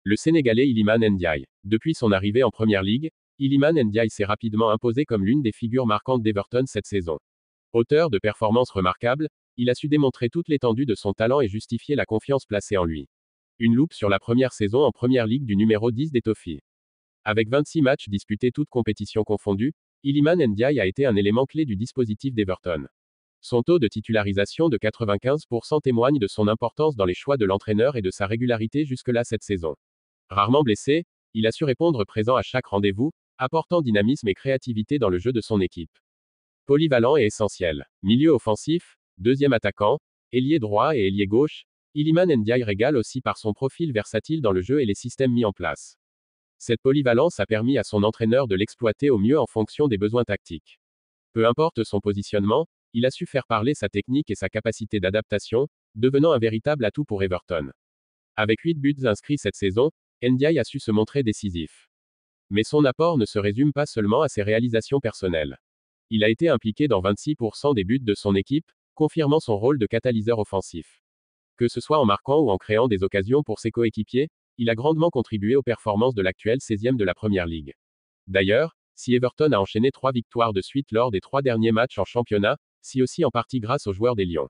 Le Sénégalais Iliman Ndiaye. Depuis son arrivée en Première Ligue, Iliman Ndiaye s'est rapidement imposé comme l'une des figures marquantes d'Everton cette saison. Auteur de performances remarquables, il a su démontrer toute l'étendue de son talent et justifier la confiance placée en lui. Une loupe sur la première saison en Première Ligue du numéro 10 des Toffees. Avec 26 matchs disputés toutes compétitions confondues, Iliman Ndiaye a été un élément clé du dispositif d'Everton. Son taux de titularisation de 95% témoigne de son importance dans les choix de l'entraîneur et de sa régularité jusque-là cette saison. Rarement blessé, il a su répondre présent à chaque rendez-vous, apportant dynamisme et créativité dans le jeu de son équipe. Polyvalent et essentiel. Milieu offensif, deuxième attaquant, ailier droit et ailier gauche, Iliman Ndiaye régale aussi par son profil versatile dans le jeu et les systèmes mis en place. Cette polyvalence a permis à son entraîneur de l'exploiter au mieux en fonction des besoins tactiques. Peu importe son positionnement, il a su faire parler sa technique et sa capacité d'adaptation, devenant un véritable atout pour Everton. Avec 8 buts inscrits cette saison, Ndiaye a su se montrer décisif. Mais son apport ne se résume pas seulement à ses réalisations personnelles. Il a été impliqué dans 26% des buts de son équipe, confirmant son rôle de catalyseur offensif. Que ce soit en marquant ou en créant des occasions pour ses coéquipiers, il a grandement contribué aux performances de l'actuel 16e de la Première Ligue. D'ailleurs, si Everton a enchaîné 3 victoires de suite lors des 3 derniers matchs en championnat, c'est aussi en partie grâce aux joueurs des Lions.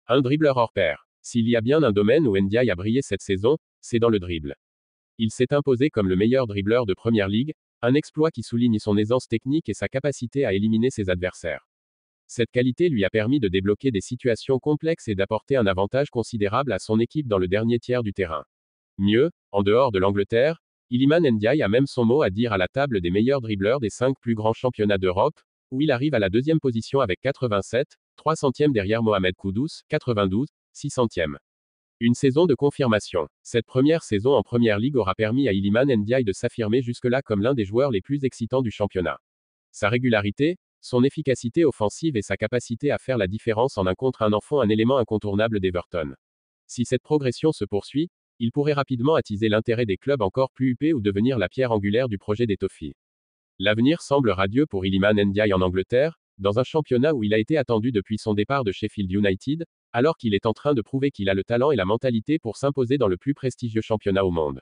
Un dribbleur hors pair. S'il y a bien un domaine où Ndiaye a brillé cette saison, c'est dans le dribble. Il s'est imposé comme le meilleur dribbleur de Première Ligue, un exploit qui souligne son aisance technique et sa capacité à éliminer ses adversaires. Cette qualité lui a permis de débloquer des situations complexes et d'apporter un avantage considérable à son équipe dans le dernier tiers du terrain. Mieux, en dehors de l'Angleterre, Iliman Ndiaye a même son mot à dire à la table des meilleurs dribbleurs des 5 plus grands championnats d'Europe, où il arrive à la deuxième position avec 87, 300e derrière Mohamed Kudus, 92, 600e. Une saison de confirmation. Cette première saison en Première Ligue aura permis à Iliman Ndiaye de s'affirmer jusque-là comme l'un des joueurs les plus excitants du championnat. Sa régularité, son efficacité offensive et sa capacité à faire la différence en un contre un en font un élément incontournable d'Everton. Si cette progression se poursuit, il pourrait rapidement attiser l'intérêt des clubs encore plus huppés ou devenir la pierre angulaire du projet des Toffees. L'avenir semble radieux pour Iliman Ndiaye en Angleterre, dans un championnat où il a été attendu depuis son départ de Sheffield United, alors qu'il est en train de prouver qu'il a le talent et la mentalité pour s'imposer dans le plus prestigieux championnat au monde.